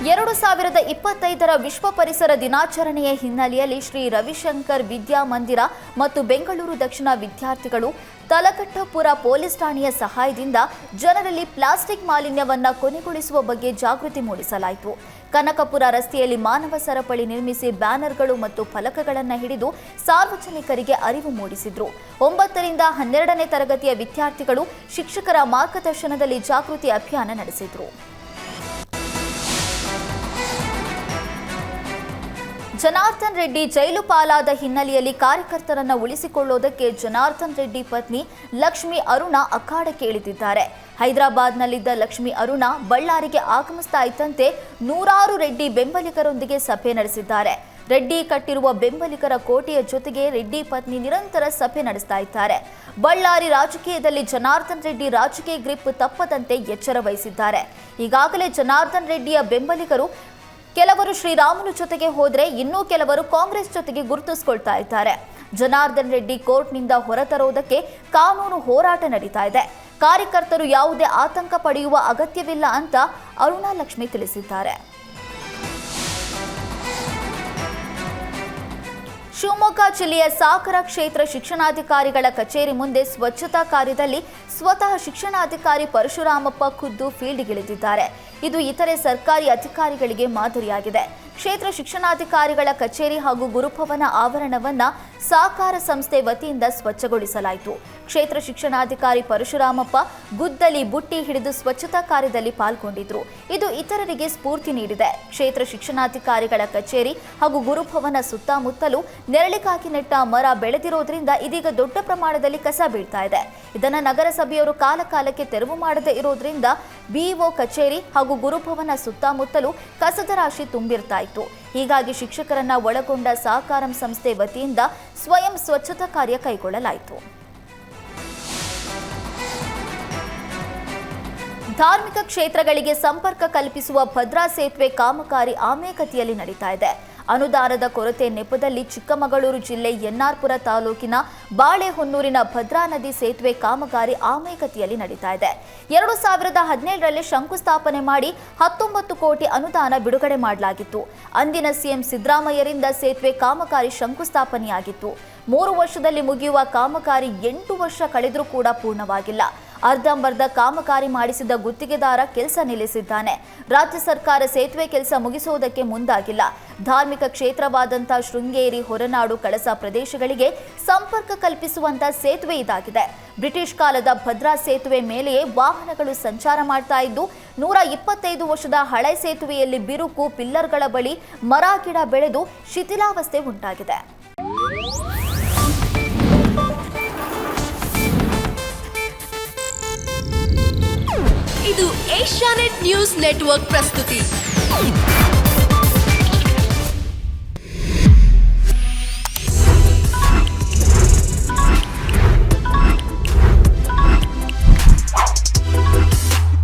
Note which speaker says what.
Speaker 1: 2025ರ ವಿಶ್ವ ಪರಿಸರ ದಿನಾಚರಣೆಯ ಹಿನ್ನೆಲೆಯಲ್ಲಿ ಶ್ರೀ ರವಿಶಂಕರ್ ವಿದ್ಯಾಮಂದಿರ ಮತ್ತು ಬೆಂಗಳೂರು ದಕ್ಷಿಣ ವಿದ್ಯಾರ್ಥಿಗಳು ತಲಕಟ್ಟಪುರ ಪೊಲೀಸ್ ಠಾಣೆಯ ಸಹಾಯದಿಂದ ಜನರಲ್ಲಿ ಪ್ಲಾಸ್ಟಿಕ್ ಮಾಲಿನ್ಯವನ್ನು ಕೊನೆಗೊಳಿಸುವ ಬಗ್ಗೆ ಜಾಗೃತಿ ಮೂಡಿಸಲಾಯಿತು. ಕನಕಪುರ ರಸ್ತೆಯಲ್ಲಿ ಮಾನವ ಸರಪಳಿ ನಿರ್ಮಿಸಿ ಬ್ಯಾನರ್ಗಳು ಮತ್ತು ಫಲಕಗಳನ್ನು ಹಿಡಿದು ಸಾರ್ವಜನಿಕರಿಗೆ ಅರಿವು ಮೂಡಿಸಿದರು. 9 ರಿಂದ 12ನೇ ತರಗತಿಯ ವಿದ್ಯಾರ್ಥಿಗಳು ಶಿಕ್ಷಕರ ಮಾರ್ಗದರ್ಶನದಲ್ಲಿ ಜಾಗೃತಿ ಅಭಿಯಾನ ನಡೆಸಿದರು. ಜನಾರ್ದನ್ ರೆಡ್ಡಿ ಜೈಲು ಪಾಲಾದ ಹಿನ್ನೆಲೆಯಲ್ಲಿ ಕಾರ್ಯಕರ್ತರನ್ನು ಉಳಿಸಿಕೊಳ್ಳುವುದಕ್ಕೆ ಜನಾರ್ದನ್ ರೆಡ್ಡಿ ಪತ್ನಿ ಲಕ್ಷ್ಮಿ ಅರುಣ ಅಖಾಡಕ್ಕೆ ಇಳಿದಿದ್ದಾರೆ. ಹೈದರಾಬಾದ್ನಲ್ಲಿದ್ದ ಲಕ್ಷ್ಮಿ ಅರುಣ ಬಳ್ಳಾರಿಗೆ ಆಗಮಿಸ್ತಾ ಇದ್ದಂತೆ ನೂರಾರು ರೆಡ್ಡಿ ಬೆಂಬಲಿಗರೊಂದಿಗೆ ಸಭೆ ನಡೆಸಿದ್ದಾರೆ. ರೆಡ್ಡಿ ಕಟ್ಟಿರುವ ಬೆಂಬಲಿಗರ ಕೋಟೆಯ ಜೊತೆಗೆ ರೆಡ್ಡಿ ಪತ್ನಿ ನಿರಂತರ ಸಭೆ ನಡೆಸ್ತಾ ಇದ್ದಾರೆ. ಬಳ್ಳಾರಿ ರಾಜಕೀಯದಲ್ಲಿ ಜನಾರ್ದನ್ ರೆಡ್ಡಿ ರಾಜಕೀಯ ಗ್ರಿಪ್ ತಪ್ಪದಂತೆ ಎಚ್ಚರ ವಹಿಸಿದ್ದಾರೆ. ಈಗಾಗಲೇ ಜನಾರ್ದನ್ ರೆಡ್ಡಿಯ ಬೆಂಬಲಿಗರು ಕೆಲವರು ಶ್ರೀರಾಮುಲು ಜೊತೆಗೆ ಹೋದರೆ ಇನ್ನೂ ಕೆಲವರು ಕಾಂಗ್ರೆಸ್ ಜೊತೆಗೆ ಗುರುತಿಸಿಕೊಳ್ತಾ ಇದ್ದಾರೆ. ಜನಾರ್ದನ್ ರೆಡ್ಡಿ ಕೋರ್ಟ್ನಿಂದ ಹೊರತರುವುದಕ್ಕೆ ಕಾನೂನು ಹೋರಾಟ ನಡೀತಾ ಇದೆ. ಕಾರ್ಯಕರ್ತರು ಯಾವುದೇ ಆತಂಕ ಪಡೆಯುವ ಅಗತ್ಯವಿಲ್ಲ ಅಂತ ಅರುಣಾ ಲಕ್ಷ್ಮಿ ತಿಳಿಸಿದ್ದಾರೆ. ಶಿವಮೊಗ್ಗ ಜಿಲ್ಲೆಯ ಸಾಗರ ಕ್ಷೇತ್ರ ಶಿಕ್ಷಣಾಧಿಕಾರಿಗಳ ಕಚೇರಿ ಮುಂದೆ ಸ್ವಚ್ಛತಾ ಕಾರ್ಯದಲ್ಲಿ ಸ್ವತಃ ಶಿಕ್ಷಣಾಧಿಕಾರಿ ಪರಶುರಾಮಪ್ಪ ಖುದ್ದು ಫೀಲ್ಡ್ಗಿಳಿದಿದ್ದಾರೆ. ಇದು ಇತರೆ ಸರ್ಕಾರಿ ಅಧಿಕಾರಿಗಳಿಗೆ ಮಾದರಿಯಾಗಿದೆ. ಕ್ಷೇತ್ರ ಶಿಕ್ಷಣಾಧಿಕಾರಿಗಳ ಕಚೇರಿ ಹಾಗೂ ಗುರುಭವನ ಆವರಣವನ್ನ ಸಹಕಾರ ಸಂಸ್ಥೆ ವತಿಯಿಂದ ಸ್ವಚ್ಛಗೊಳಿಸಲಾಯಿತು. ಕ್ಷೇತ್ರ ಶಿಕ್ಷಣಾಧಿಕಾರಿ ಪರಶುರಾಮಪ್ಪ ಗುದ್ದಲಿ ಬುಟ್ಟಿ ಹಿಡಿದು ಸ್ವಚ್ಛತಾ ಕಾರ್ಯದಲ್ಲಿ ಪಾಲ್ಗೊಂಡಿದ್ರು. ಇದು ಇತರರಿಗೆ ಸ್ಫೂರ್ತಿ ನೀಡಿದೆ. ಕ್ಷೇತ್ರ ಶಿಕ್ಷಣಾಧಿಕಾರಿಗಳ ಕಚೇರಿ ಹಾಗೂ ಗುರುಭವನ ಸುತ್ತಮುತ್ತಲೂ ನೆರಳಿಗಾಗಿ ನೆಟ್ಟ ಮರ ಬೆಳೆದಿರೋದ್ರಿಂದ ಇದೀಗ ದೊಡ್ಡ ಪ್ರಮಾಣದಲ್ಲಿ ಕಸ ಬೀಳ್ತಾ ಇದೆ. ಇದನ್ನು ನಗರಸಭೆಯವರು ಕಾಲಕಾಲಕ್ಕೆ ತೆರವು ಮಾಡದೇ ಇರೋದ್ರಿಂದ ಬಿಇಒ ಕಚೇರಿ ಹಾಗೂ ಗುರುಭವನ ಸುತ್ತಮುತ್ತಲೂ ಕಸದ ರಾಶಿ ತುಂಬಿರ್ತಾ ಇತ್ತು. ಹೀಗಾಗಿ ಶಿಕ್ಷಕರನ್ನ ಒಳಗೊಂಡ ಸಹಕಾರಂ ಸಂಸ್ಥೆ ವತಿಯಿಂದ ಸ್ವಯಂ ಸ್ವಚ್ಛತಾ ಕಾರ್ಯ ಕೈಗೊಳ್ಳಲಾಯಿತು. ಧಾರ್ಮಿಕ ಕ್ಷೇತ್ರಗಳಿಗೆ ಸಂಪರ್ಕ ಕಲ್ಪಿಸುವ ಭದ್ರಾ ಸೇತುವೆ ಕಾಮಗಾರಿ ಆಮೆಗತಿಯಲ್ಲಿ ನಡೀತಾ ಇದೆ. ಅನುದಾನದ ಕೊರತೆ ನೆಪದಲ್ಲಿ ಚಿಕ್ಕಮಗಳೂರು ಜಿಲ್ಲೆ ಎನ್ಆರ್ಪುರ ತಾಲೂಕಿನ ಬಾಳೆಹೊನ್ನೂರಿನ ಭದ್ರಾ ನದಿ ಸೇತುವೆ ಕಾಮಗಾರಿ ಆಮೆಗತಿಯಲ್ಲಿ ನಡೀತಾ ಇದೆ. 2017ರಲ್ಲಿ ಶಂಕುಸ್ಥಾಪನೆ ಮಾಡಿ 19 ಕೋಟಿ ಅನುದಾನ ಬಿಡುಗಡೆ ಮಾಡಲಾಗಿತ್ತು. ಅಂದಿನ ಸಿಎಂ ಸಿದ್ದರಾಮಯ್ಯರಿಂದ ಸೇತುವೆ ಕಾಮಗಾರಿ ಶಂಕುಸ್ಥಾಪನೆಯಾಗಿತ್ತು. 3 ವರ್ಷದಲ್ಲಿ ಮುಗಿಯುವ ಕಾಮಗಾರಿ 8 ವರ್ಷ ಕಳೆದರೂ ಕೂಡ ಪೂರ್ಣವಾಗಿಲ್ಲ. ಅರ್ಧಂಬರ್ಧ ಕಾಮಗಾರಿ ಮಾಡಿಸಿದ ಗುತ್ತಿಗೆದಾರ ಕೆಲಸ ನಿಲ್ಲಿಸಿದ್ದಾನೆ. ರಾಜ್ಯ ಸರ್ಕಾರ ಸೇತುವೆ ಕೆಲಸ ಮುಗಿಸುವುದಕ್ಕೆ ಮುಂದಾಗಿಲ್ಲ. ಧಾರ್ಮಿಕ ಕ್ಷೇತ್ರವಾದಂಥ ಶೃಂಗೇರಿ, ಹೊರನಾಡು, ಕಳಸ ಪ್ರದೇಶಗಳಿಗೆ ಸಂಪರ್ಕ ಕಲ್ಪಿಸುವಂತ ಸೇತುವೆ ಇದಾಗಿದೆ. ಬ್ರಿಟಿಷ್ ಕಾಲದ ಭದ್ರಾ ಸೇತುವೆ ಮೇಲೆಯೇ ವಾಹನಗಳು ಸಂಚಾರ ಮಾಡ್ತಾ ಇದ್ದು 125 ವರ್ಷದ ಹಳೆ ಸೇತುವೆಯಲ್ಲಿ ಬಿರುಕು, ಪಿಲ್ಲರ್ಗಳ ಬಳಿ ಮರ ಗಿಡ ಬೆಳೆದು ಶಿಥಿಲಾವಸ್ಥೆ ಉಂಟಾಗಿದೆ.
Speaker 2: ಇದು ಏಷ್ಯಾನೆಟ್ ನ್ಯೂಸ್ ನೆಟ್ವರ್ಕ್ ಪ್ರಸ್ತುತಿ.